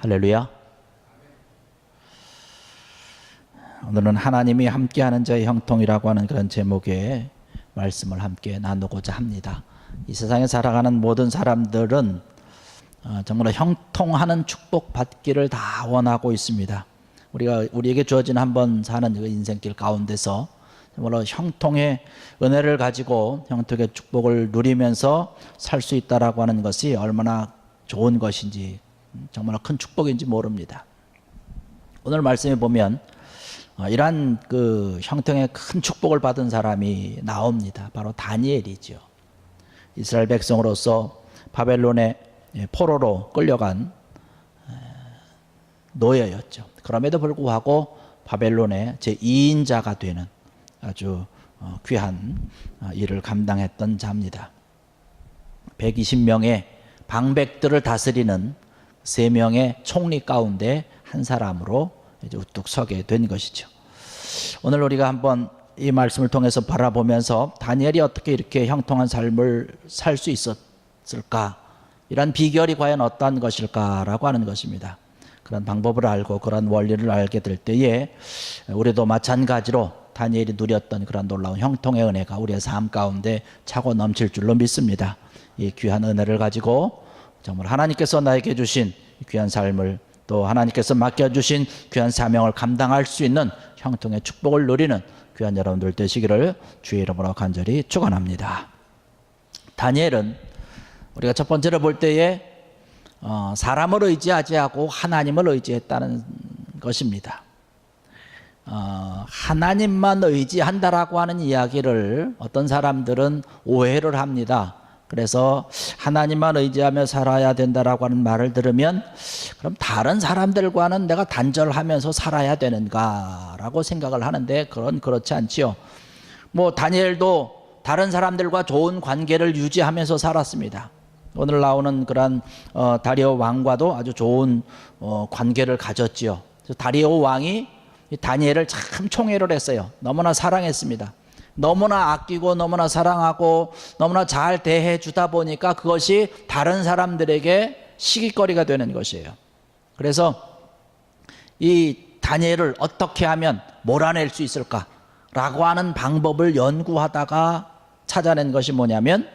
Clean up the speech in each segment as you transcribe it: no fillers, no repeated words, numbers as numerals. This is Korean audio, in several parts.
할렐루야. 오늘은 하나님이 함께하는 자의 형통이라고 하는 그런 제목의 말씀을 함께 나누고자 합니다. 이 세상에 살아가는 모든 사람들은 정말 형통하는 축복 받기를 다 원하고 있습니다. 우리에게 주어진 한번 사는 그 인생길 가운데서 정말로 형통의 은혜를 가지고 형통의 축복을 누리면서 살 수 있다라고 하는 것이 얼마나 좋은 것인지, 정말 큰 축복인지 모릅니다. 오늘 말씀에 보면 이러한 그 형통의 큰 축복을 받은 사람이 나옵니다. 바로 다니엘이죠. 이스라엘 백성으로서 바벨론의 포로로 끌려간 노예였죠. 그럼에도 불구하고 바벨론의 제2인자가 되는 아주 귀한 일을 감당했던 자입니다. 120명의 방백들을 다스리는 3명의 총리 가운데 한 사람으로 이제 우뚝 서게 된 것이죠. 오늘 우리가 한번 이 말씀을 통해서 바라보면서 다니엘이 어떻게 이렇게 형통한 삶을 살 수 있었을까, 이런 비결이 과연 어떠한 것일까라고 하는 것입니다. 그런 방법을 알고 그런 원리를 알게 될 때에 우리도 마찬가지로 다니엘이 누렸던 그런 놀라운 형통의 은혜가 우리의 삶 가운데 차고 넘칠 줄로 믿습니다. 이 귀한 은혜를 가지고 정말 하나님께서 나에게 주신 귀한 삶을, 또 하나님께서 맡겨주신 귀한 사명을 감당할 수 있는 형통의 축복을 누리는 귀한 여러분들 되시기를 주의 이름으로 간절히 축원합니다. 다니엘은 우리가 첫 번째로 볼 때에 사람을 의지하지 않고 하나님을 의지했다는 것입니다. 하나님만 의지한다라고 하는 이야기를 어떤 사람들은 오해를 합니다. 그래서 하나님만 의지하며 살아야 된다라고 하는 말을 들으면 그럼 다른 사람들과는 내가 단절하면서 살아야 되는가라고 생각을 하는데, 그렇지 않지요. 다니엘도 다른 사람들과 좋은 관계를 유지하면서 살았습니다. 오늘 나오는 그런 다리오 왕과도 아주 좋은 관계를 가졌지요. 다리오 왕이 다니엘을 참 총애를 했어요. 너무나 사랑했습니다. 너무나 아끼고 너무나 사랑하고 너무나 잘 대해 주다 보니까 그것이 다른 사람들에게 시기거리가 되는 것이에요. 그래서 이 다니엘을 어떻게 하면 몰아낼 수 있을까라고 하는 방법을 연구하다가 찾아낸 것이 뭐냐면,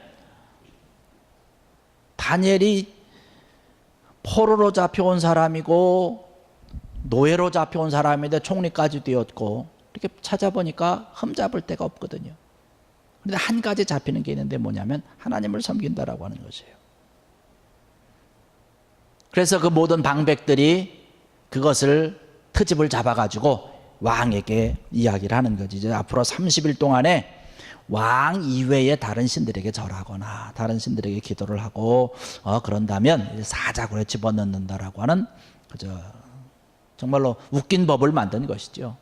다니엘이 포로로 잡혀온 사람이고 노예로 잡혀온 사람인데 총리까지 되었고, 이렇게 찾아보니까 흠잡을 데가 없거든요. 그런데 한 가지 잡히는 게 있는데 뭐냐면 하나님을 섬긴다라고 하는 것이에요. 그래서 그 모든 방백들이 그것을 트집을 잡아가지고 왕에게 이야기를 하는 거지. 이제 앞으로 30일 동안에 왕 이외의 다른 신들에게 절하거나 다른 신들에게 기도를 하고 그런다면 사자굴에 집어넣는다라고 하는 정말로 웃긴 법을 만든 것이죠.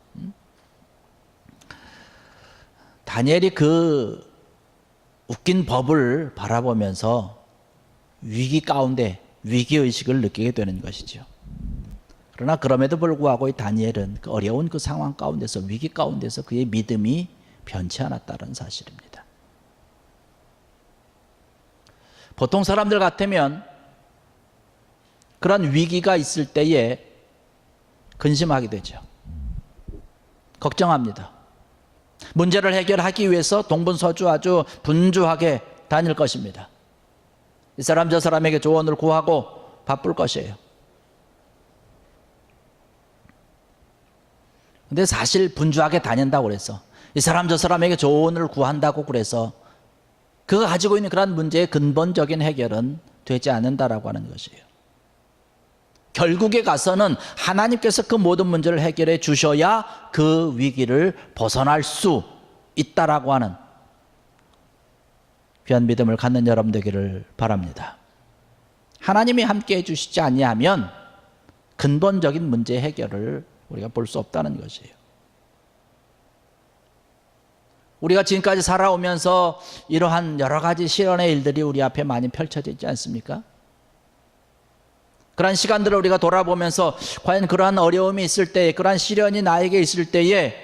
다니엘이 그 웃긴 법을 바라보면서 위기 가운데 위기의식을 느끼게 되는 것이죠. 그러나 그럼에도 불구하고 이 다니엘은 그 어려운 그 상황 가운데서, 위기 가운데서 그의 믿음이 변치 않았다는 사실입니다. 보통 사람들 같으면 그런 위기가 있을 때에 근심하게 되죠. 걱정합니다. 문제를 해결하기 위해서 동분서주 아주 분주하게 다닐 것입니다. 이 사람 저 사람에게 조언을 구하고 바쁠 것이에요. 근데 사실 분주하게 다닌다고 그래서, 이 사람 저 사람에게 조언을 구한다고 그래서 그가 가지고 있는 그런 문제의 근본적인 해결은 되지 않는다라고 하는 것이에요. 결국에 가서는 하나님께서 그 모든 문제를 해결해 주셔야 그 위기를 벗어날 수 있다라고 하는 귀한 믿음을 갖는 여러분 되기를 바랍니다. 하나님이 함께 해주시지 아니하면 근본적인 문제 해결을 우리가 볼 수 없다는 것이에요. 우리가 지금까지 살아오면서 이러한 여러 가지 시련의 일들이 우리 앞에 많이 펼쳐져 있지 않습니까? 그러한 시간들을 우리가 돌아보면서 과연 그러한 어려움이 있을 때, 그러한 시련이 나에게 있을 때에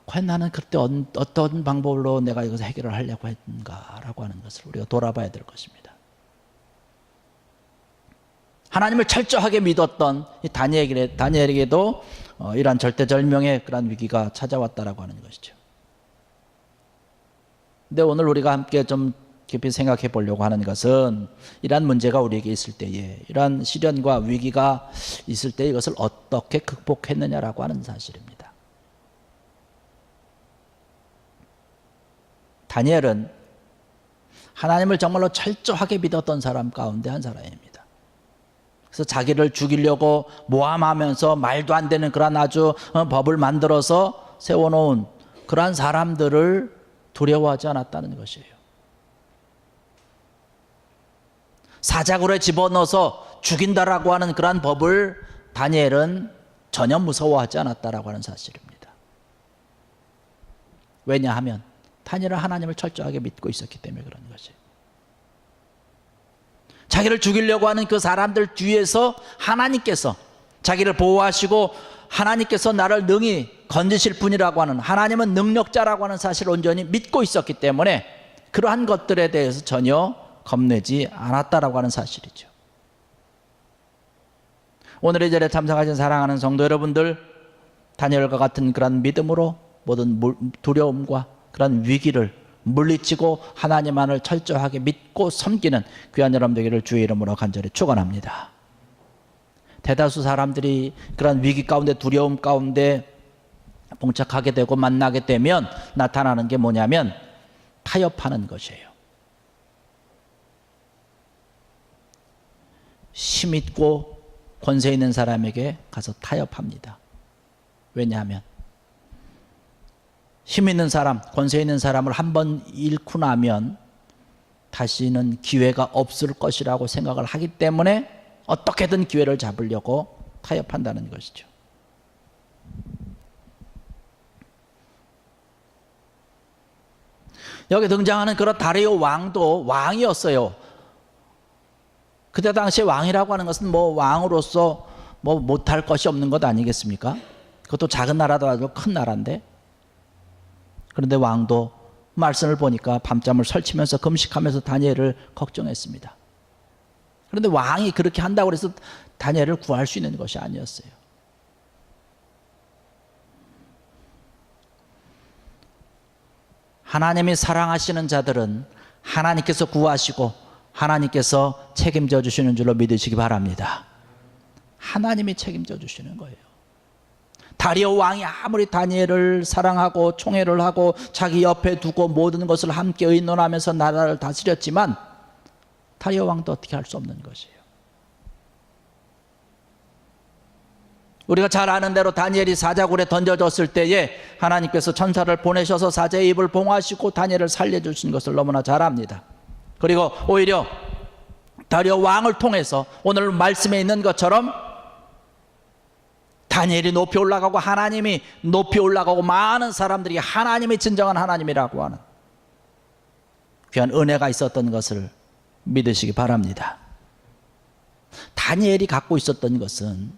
과연 나는 그때 어떤 방법으로 내가 이것을 해결을 하려고 했는가라고 하는 것을 우리가 돌아봐야 될 것입니다. 하나님을 철저하게 믿었던 이 다니엘에게도 이러한 절대절명의 그런 위기가 찾아왔다라고 하는 것이죠. 근데 오늘 우리가 함께 좀 깊이 생각해 보려고 하는 것은 이러한 문제가 우리에게 있을 때에, 이러한 시련과 위기가 있을 때 이것을 어떻게 극복했느냐라고 하는 사실입니다. 다니엘은 하나님을 정말로 철저하게 믿었던 사람 가운데 한 사람입니다. 그래서 자기를 죽이려고 모함하면서 말도 안 되는 그런 아주 법을 만들어서 세워놓은 그러한 사람들을 두려워하지 않았다는 것이에요. 사자굴에 집어넣어서 죽인다라고 하는 그러한 법을 다니엘은 전혀 무서워하지 않았다라고 하는 사실입니다. 왜냐하면 다니엘은 하나님을 철저하게 믿고 있었기 때문에 그런 것이에요. 자기를 죽이려고 하는 그 사람들 뒤에서 하나님께서 자기를 보호하시고 하나님께서 나를 능히 건지실 분이라고 하는, 하나님은 능력자라고 하는 사실을 온전히 믿고 있었기 때문에 그러한 것들에 대해서 전혀 겁내지 않았다라고 하는 사실이죠. 오늘의 자리에 참석하신 사랑하는 성도 여러분들, 다니엘과 같은 그런 믿음으로 모든 두려움과 그런 위기를 물리치고 하나님만을 철저하게 믿고 섬기는 귀한 여러분 되기를 주의 이름으로 간절히 축원합니다. 대다수 사람들이 그런 위기 가운데, 두려움 가운데 봉착하게 되고 만나게 되면 나타나는 게 뭐냐면 타협하는 것이에요. 힘 있고 권세 있는 사람에게 가서 타협합니다. 왜냐하면 힘 있는 사람, 권세 있는 사람을 한번 잃고 나면 다시는 기회가 없을 것이라고 생각을 하기 때문에 어떻게든 기회를 잡으려고 타협한다는 것이죠. 여기 등장하는 그런 다리오 왕도 왕이었어요. 그때 당시에 왕이라고 하는 것은 뭐 왕으로서 뭐 못할 것이 없는 것 아니겠습니까? 그것도 작은 나라도 아주 큰 나라인데. 그런데 왕도 말씀을 보니까 밤잠을 설치면서 금식하면서 다니엘을 걱정했습니다. 그런데 왕이 그렇게 한다고 해서 다니엘을 구할 수 있는 것이 아니었어요. 하나님이 사랑하시는 자들은 하나님께서 구하시고 하나님께서 책임져 주시는 줄로 믿으시기 바랍니다. 하나님이 책임져 주시는 거예요. 다리오 왕이 아무리 다니엘을 사랑하고 총애를 하고 자기 옆에 두고 모든 것을 함께 의논하면서 나라를 다스렸지만 다리오 왕도 어떻게 할 수 없는 것이에요. 우리가 잘 아는 대로 다니엘이 사자굴에 던져졌을 때에 하나님께서 천사를 보내셔서 사자의 입을 봉하시고 다니엘을 살려주신 것을 너무나 잘 압니다. 그리고 오히려 다리오 왕을 통해서 오늘 말씀에 있는 것처럼 다니엘이 높이 올라가고 하나님이 높이 올라가고 많은 사람들이 하나님이 진정한 하나님이라고 하는 귀한 은혜가 있었던 것을 믿으시기 바랍니다. 다니엘이 갖고 있었던 것은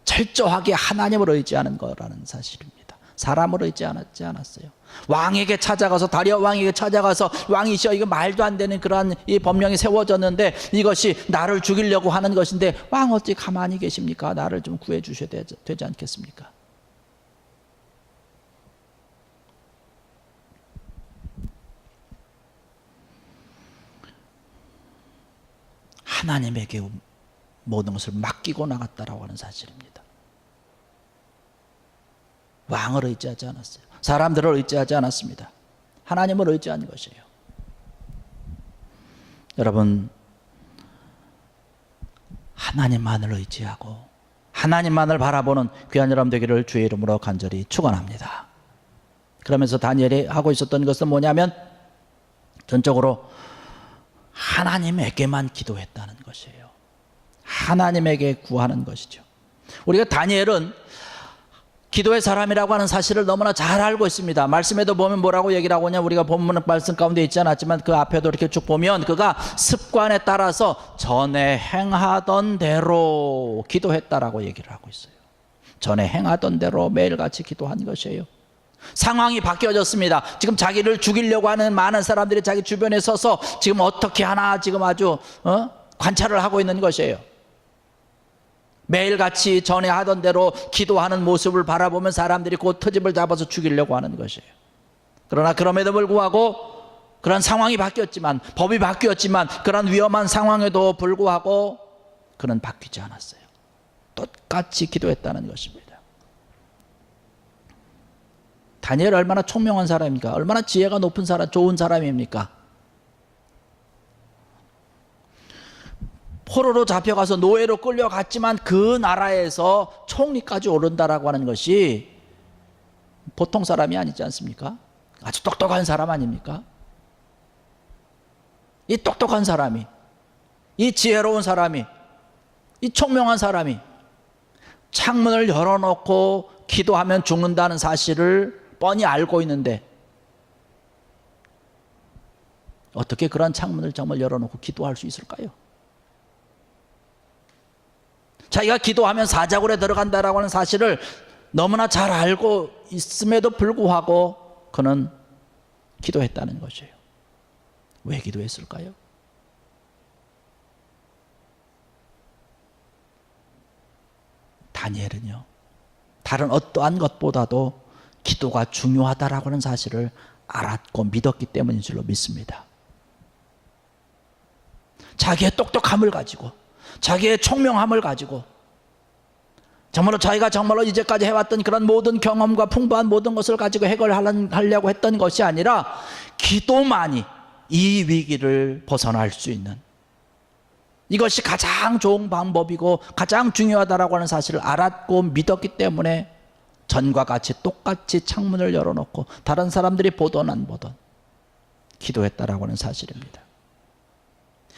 철저하게 하나님을 의지하는 거라는 사실입니다. 사람을 의지하지 않았어요. 왕에게 찾아가서, 다리오 왕에게 찾아가서, 왕이시여 이거 말도 안 되는 그러한 이 법령이 세워졌는데 이것이 나를 죽이려고 하는 것인데 왕 어찌 가만히 계십니까? 나를 좀 구해 주셔야 되지 않겠습니까? 하나님에게 모든 것을 맡기고 나갔다라고 하는 사실입니다. 왕을 의지하지 않았어요. 사람들을 의지하지 않았습니다. 하나님을 의지한 것이에요. 여러분, 하나님만을 의지하고 하나님만을 바라보는 귀한 여러분 되기를 주의 이름으로 간절히 축원합니다. 그러면서 다니엘이 하고 있었던 것은 뭐냐면 전적으로 하나님에게만 기도했다는 것이에요. 하나님에게 구하는 것이죠. 우리가 다니엘은 기도의 사람이라고 하는 사실을 너무나 잘 알고 있습니다. 말씀에도 보면 뭐라고 얘기를 하고냐, 우리가 본문 말씀 가운데 있지 않았지만 그 앞에도 이렇게 쭉 보면 그가 습관에 따라서 전에 행하던 대로 기도했다라고 얘기를 하고 있어요. 전에 행하던 대로 매일같이 기도한 것이에요. 상황이 바뀌어졌습니다. 지금 자기를 죽이려고 하는 많은 사람들이 자기 주변에 서서 지금 어떻게 하나 지금 아주 관찰을 하고 있는 것이에요. 매일같이 전에 하던 대로 기도하는 모습을 바라보면 사람들이 곧 트집을 잡아서 죽이려고 하는 것이에요. 그러나 그럼에도 불구하고 그런 상황이 바뀌었지만, 법이 바뀌었지만, 그런 위험한 상황에도 불구하고 그는 바뀌지 않았어요. 똑같이 기도했다는 것입니다. 다니엘 얼마나 총명한 사람입니까? 얼마나 지혜가 높은 사람, 좋은 사람입니까? 포로로 잡혀가서 노예로 끌려갔지만 그 나라에서 총리까지 오른다라고 하는 것이 보통 사람이 아니지 않습니까? 아주 똑똑한 사람 아닙니까? 이 똑똑한 사람이, 이 지혜로운 사람이, 이 총명한 사람이 창문을 열어놓고 기도하면 죽는다는 사실을 뻔히 알고 있는데 어떻게 그런 창문을 정말 열어놓고 기도할 수 있을까요? 자기가 기도하면 사자굴에 들어간다라고 하는 사실을 너무나 잘 알고 있음에도 불구하고 그는 기도했다는 것이에요. 왜 기도했을까요? 다니엘은요, 다른 어떠한 것보다도 기도가 중요하다라고 하는 사실을 알았고 믿었기 때문인 줄로 믿습니다. 자기의 똑똑함을 가지고, 자기의 총명함을 가지고, 정말로 자기가 정말로 이제까지 해왔던 그런 모든 경험과 풍부한 모든 것을 가지고 해결하려고 했던 것이 아니라 기도만이 이 위기를 벗어날 수 있는, 이것이 가장 좋은 방법이고 가장 중요하다라고 하는 사실을 알았고 믿었기 때문에 전과 같이 똑같이 창문을 열어놓고 다른 사람들이 보던 안 보던 기도했다라고 하는 사실입니다.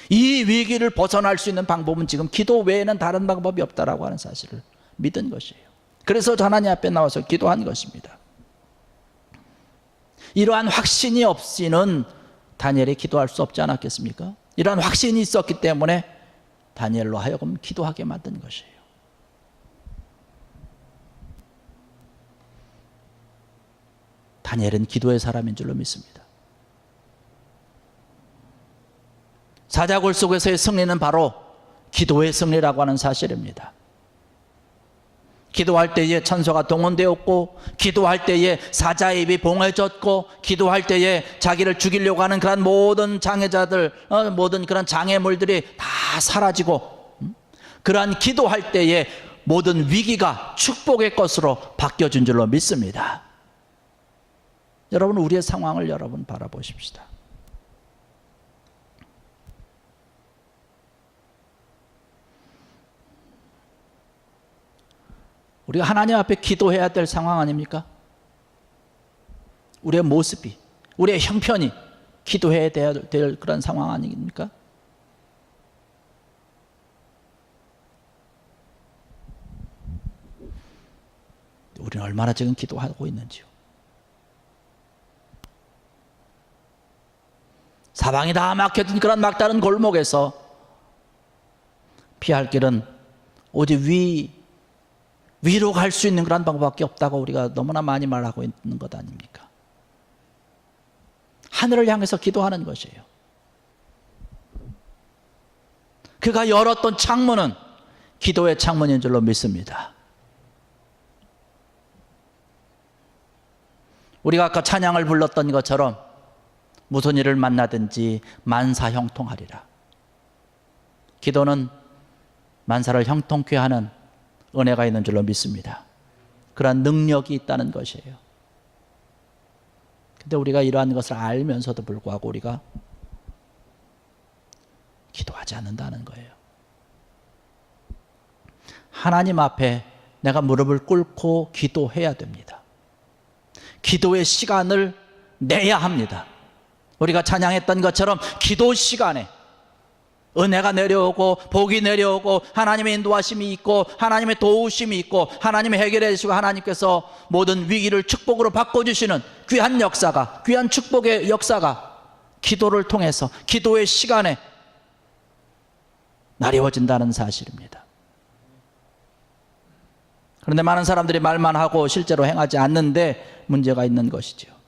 이 위기를 벗어날 수 있는 방법은 지금 기도 외에는 다른 방법이 없다라고 하는 사실을 믿은 것이에요. 그래서 하나님 앞에 나와서 기도한 것입니다. 이러한 확신이 없이는 다니엘이 기도할 수 없지 않았겠습니까? 이러한 확신이 있었기 때문에 다니엘로 하여금 기도하게 만든 것이에요. 다니엘은 기도의 사람인 줄로 믿습니다. 사자굴 속에서의 승리는 바로 기도의 승리라고 하는 사실입니다. 기도할 때에 천사가 동원되었고, 기도할 때에 사자의 입이 봉해졌고, 기도할 때에 자기를 죽이려고 하는 그런 모든 장애자들, 모든 그런 장애물들이 다 사라지고, 그러한 기도할 때에 모든 위기가 축복의 것으로 바뀌어진 줄로 믿습니다. 여러분, 우리의 상황을 여러분 바라보십시다. 우리가 하나님 앞에 기도해야 될 상황 아닙니까? 우리의 모습이, 우리의 형편이 기도해야 될 그런 상황 아닙니까? 우리는 얼마나 지금 기도하고 있는지요. 사방이 다 막혀진 그런 막다른 골목에서 피할 길은 오직 위로 갈 수 있는 그런 방법밖에 없다고 우리가 너무나 많이 말하고 있는 것 아닙니까? 하늘을 향해서 기도하는 것이에요. 그가 열었던 창문은 기도의 창문인 줄로 믿습니다. 우리가 아까 찬양을 불렀던 것처럼 무슨 일을 만나든지 만사 형통하리라. 기도는 만사를 형통케 하는 은혜가 있는 줄로 믿습니다. 그러한 능력이 있다는 것이에요. 근데 우리가 이러한 것을 알면서도 불구하고 우리가 기도하지 않는다는 거예요. 하나님 앞에 내가 무릎을 꿇고 기도해야 됩니다. 기도의 시간을 내야 합니다. 우리가 찬양했던 것처럼 기도 시간에 은혜가 내려오고 복이 내려오고 하나님의 인도하심이 있고 하나님의 도우심이 있고 하나님의 해결해 주시고 하나님께서 모든 위기를 축복으로 바꿔주시는 귀한 역사가, 귀한 축복의 역사가 기도를 통해서 기도의 시간에 나뉘어진다는 사실입니다. 그런데 많은 사람들이 말만 하고 실제로 행하지 않는데 문제가 있는 것이죠.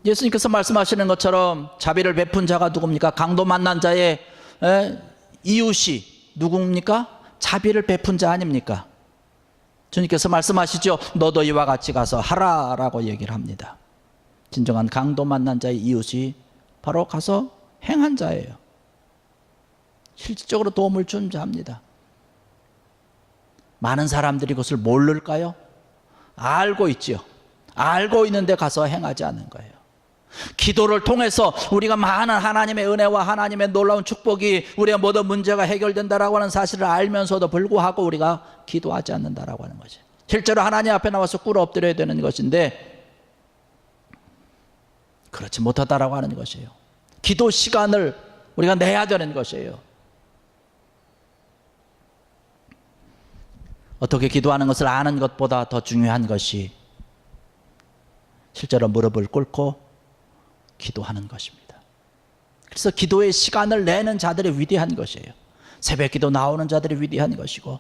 예수님께서 말씀하시는 것처럼 자비를 베푼 자가 누굽니까? 강도 만난 자의 이웃이 누굽니까? 자비를 베푼 자 아닙니까? 주님께서 말씀하시죠. 너도 이와 같이 가서 하라라고 얘기를 합니다. 진정한 강도 만난 자의 이웃이 바로 가서 행한 자예요. 실질적으로 도움을 준 자입니다. 많은 사람들이 그것을 모를까요? 알고 있지요. 알고 있는데 가서 행하지 않는 거예요. 기도를 통해서 우리가 많은 하나님의 은혜와 하나님의 놀라운 축복이 우리의 모든 문제가 해결된다라고 하는 사실을 알면서도 불구하고 우리가 기도하지 않는다라고 하는 거죠. 실제로 하나님 앞에 나와서 꿇어 엎드려야 되는 것인데 그렇지 못하다라고 하는 것이에요. 기도 시간을 우리가 내야 되는 것이에요. 어떻게 기도하는 것을 아는 것보다 더 중요한 것이 실제로 무릎을 꿇고 기도하는 것입니다. 그래서 기도의 시간을 내는 자들이 위대한 것이에요. 새벽 기도 나오는 자들이 위대한 것이고,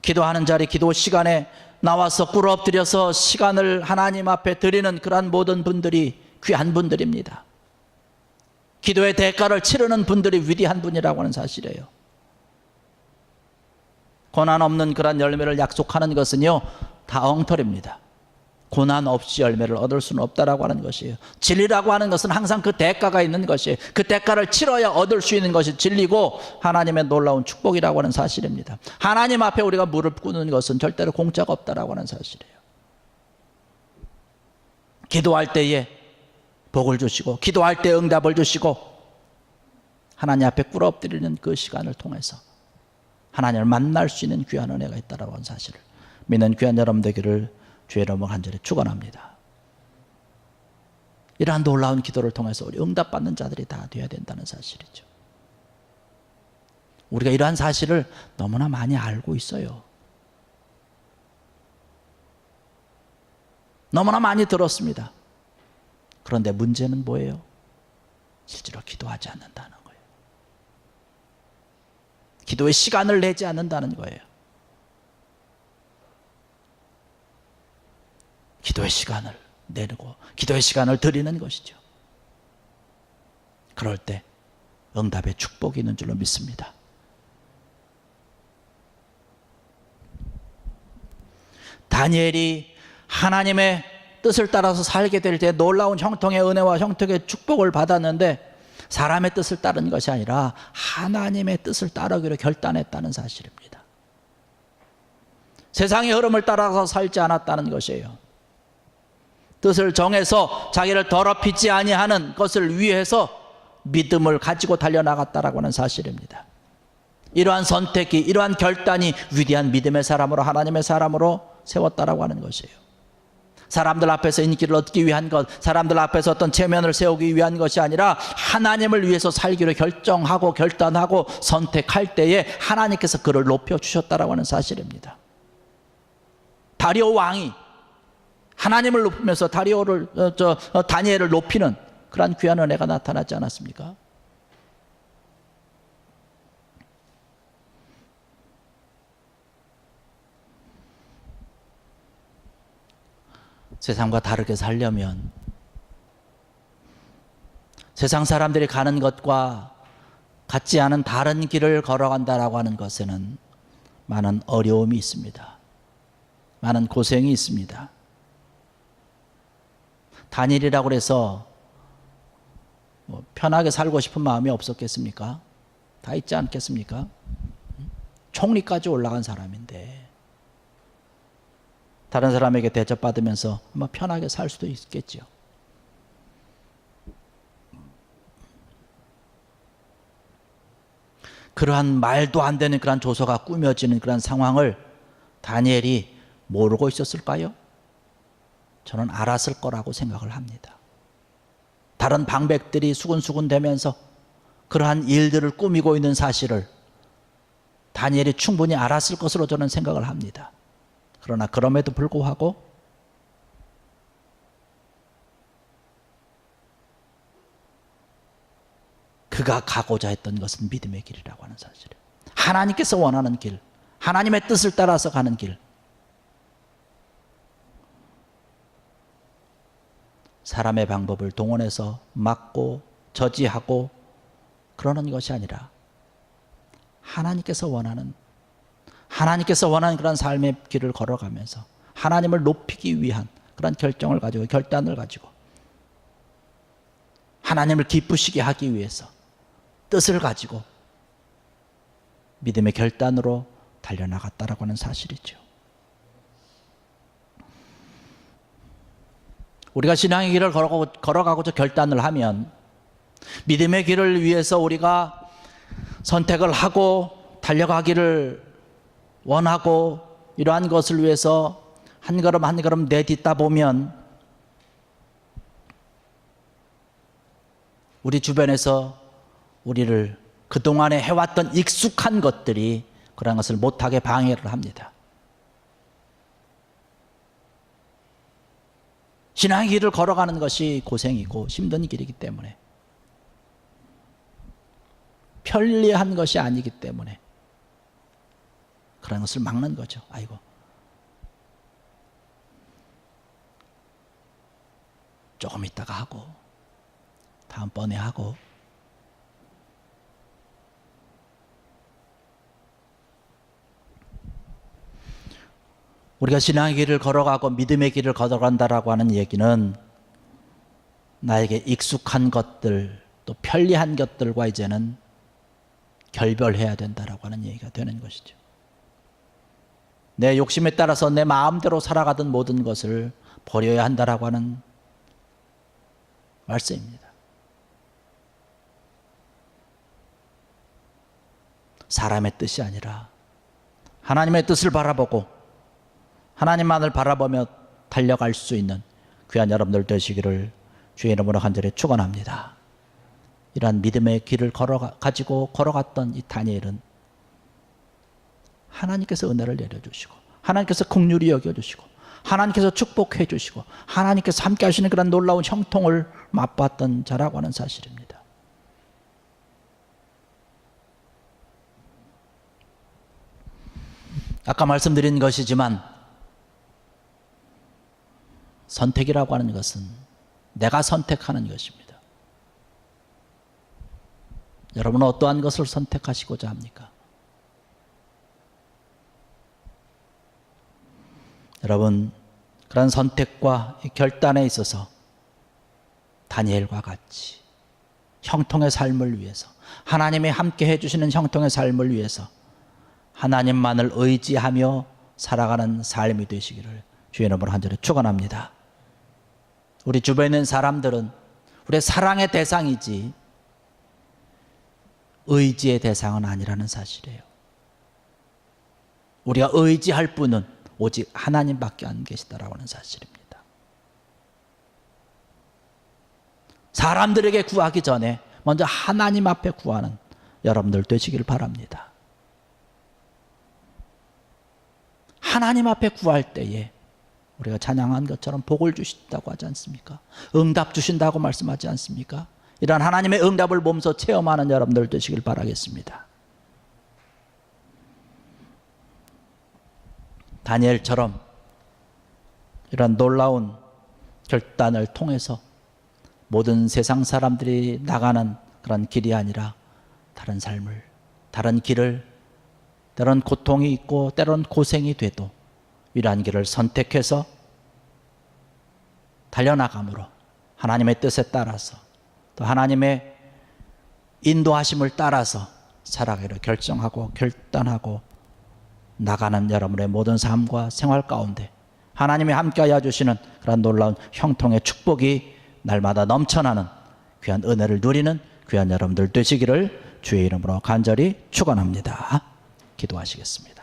기도하는 자리 기도 시간에 나와서 꿇어 엎드려서 시간을 하나님 앞에 드리는 그러한 모든 분들이 귀한 분들입니다. 기도의 대가를 치르는 분들이 위대한 분이라고 하는 사실이에요. 고난 없는 그런 열매를 약속하는 것은요, 다 엉터리입니다. 고난 없이 열매를 얻을 수는 없다라고 하는 것이에요. 진리라고 하는 것은 항상 그 대가가 있는 것이에요. 그 대가를 치러야 얻을 수 있는 것이 진리고 하나님의 놀라운 축복이라고 하는 사실입니다. 하나님 앞에 우리가 무릎 꿇는 것은 절대로 공짜가 없다라고 하는 사실이에요. 기도할 때에 복을 주시고, 기도할 때 응답을 주시고, 하나님 앞에 꿇어 엎드리는 그 시간을 통해서 하나님을 만날 수 있는 귀한 은혜가 있다라고 하는 사실을 믿는 귀한 여러분 되기를 주의 이름으로 간절히 축원합니다. 이러한 놀라운 기도를 통해서 우리 응답받는 자들이 다 되어야 된다는 사실이죠. 우리가 이러한 사실을 너무나 많이 알고 있어요. 너무나 많이 들었습니다. 그런데 문제는 뭐예요? 실제로 기도하지 않는다는 거예요. 기도의 시간을 내지 않는다는 거예요. 기도의 시간을 내고 기도의 시간을 드리는 것이죠. 그럴 때 응답의 축복이 있는 줄로 믿습니다. 다니엘이 하나님의 뜻을 따라서 살게 될 때 놀라운 형통의 은혜와 형통의 축복을 받았는데 사람의 뜻을 따른 것이 아니라 하나님의 뜻을 따르기로 결단했다는 사실입니다. 세상의 흐름을 따라서 살지 않았다는 것이에요. 뜻을 정해서 자기를 더럽히지 아니하는 것을 위해서 믿음을 가지고 달려나갔다라고 하는 사실입니다. 이러한 선택이, 이러한 결단이 위대한 믿음의 사람으로, 하나님의 사람으로 세웠다라고 하는 것이에요. 사람들 앞에서 인기를 얻기 위한 것, 사람들 앞에서 어떤 체면을 세우기 위한 것이 아니라 하나님을 위해서 살기로 결정하고 결단하고 선택할 때에 하나님께서 그를 높여주셨다라고 하는 사실입니다. 다리오 왕이 하나님을 높이면서 다니엘을 높이는 그러한 귀한 은혜가 나타나지 않았습니까? 세상과 다르게 살려면 세상 사람들이 가는 것과 같지 않은 다른 길을 걸어간다라고 하는 것에는 많은 어려움이 있습니다. 많은 고생이 있습니다. 다니엘이라고 해서 편하게 살고 싶은 마음이 없었겠습니까? 다 있지 않겠습니까? 총리까지 올라간 사람인데 다른 사람에게 대접받으면서 아마 편하게 살 수도 있겠죠. 그러한 말도 안 되는 그런 조서가 꾸며지는 그런 상황을 다니엘이 모르고 있었을까요? 저는 알았을 거라고 생각을 합니다. 다른 방백들이 수군수군 대면서 그러한 일들을 꾸미고 있는 사실을 다니엘이 충분히 알았을 것으로 저는 생각을 합니다. 그러나 그럼에도 불구하고 그가 가고자 했던 것은 믿음의 길이라고 하는 사실이에요. 하나님께서 원하는 길, 하나님의 뜻을 따라서 가는 길. 사람의 방법을 동원해서 막고 저지하고 그러는 것이 아니라 하나님께서 원하는 그런 삶의 길을 걸어가면서 하나님을 높이기 위한 그런 결정을 가지고 결단을 가지고 하나님을 기쁘시게 하기 위해서 뜻을 가지고 믿음의 결단으로 달려나갔다라고 하는 사실이죠. 우리가 신앙의 길을 걸어가고자 결단을 하면 믿음의 길을 위해서 우리가 선택을 하고 달려가기를 원하고 이러한 것을 위해서 한 걸음 한 걸음 내딛다 보면 우리 주변에서 우리를 그동안에 해왔던 익숙한 것들이 그런 것을 못하게 방해를 합니다. 신앙의 길을 걸어가는 것이 고생이고 힘든 길이기 때문에 편리한 것이 아니기 때문에 그런 것을 막는 거죠. 아이고, 조금 있다가 하고 다음번에 하고 우리가 신앙의 길을 걸어가고 믿음의 길을 걸어간다라고 하는 얘기는 나에게 익숙한 것들 또 편리한 것들과 이제는 결별해야 된다라고 하는 얘기가 되는 것이죠. 내 욕심에 따라서 내 마음대로 살아가던 모든 것을 버려야 한다라고 하는 말씀입니다. 사람의 뜻이 아니라 하나님의 뜻을 바라보고 하나님만을 바라보며 달려갈 수 있는 귀한 여러분들 되시기를 주의 이름으로 간절히 축원합니다. 이러한 믿음의 길을 가지고 걸어갔던 이 다니엘은 하나님께서 은혜를 내려주시고 하나님께서 긍휼히 여겨주시고 하나님께서 축복해 주시고 하나님께서 함께 하시는 그런 놀라운 형통을 맛봤던 자라고 하는 사실입니다. 아까 말씀드린 것이지만 선택이라고 하는 것은 내가 선택하는 것입니다. 여러분은 어떠한 것을 선택하시고자 합니까? 여러분, 그런 선택과 결단에 있어서 다니엘과 같이 형통의 삶을 위해서 하나님이 함께 해주시는 형통의 삶을 위해서 하나님만을 의지하며 살아가는 삶이 되시기를 주의 이름으로 간절히 축원합니다. 우리 주변에 있는 사람들은 우리의 사랑의 대상이지 의지의 대상은 아니라는 사실이에요. 우리가 의지할 분은 오직 하나님밖에 안 계시다라고 하는 사실입니다. 사람들에게 구하기 전에 먼저 하나님 앞에 구하는 여러분들 되시길 바랍니다. 하나님 앞에 구할 때에 우리가 찬양한 것처럼 복을 주신다고 하지 않습니까? 응답 주신다고 말씀하지 않습니까? 이런 하나님의 응답을 몸소 체험하는 여러분들 되시길 바라겠습니다. 다니엘처럼 이런 놀라운 결단을 통해서 모든 세상 사람들이 나가는 그런 길이 아니라 다른 삶을, 다른 길을, 때론 고통이 있고 때론 고생이 돼도 이러한 길을 선택해서 달려나감으로 하나님의 뜻에 따라서 또 하나님의 인도하심을 따라서 살아가기로 결정하고 결단하고 나가는 여러분의 모든 삶과 생활 가운데 하나님이 함께하여 주시는 그런 놀라운 형통의 축복이 날마다 넘쳐나는 귀한 은혜를 누리는 귀한 여러분들 되시기를 주의 이름으로 간절히 축원합니다. 기도하시겠습니다.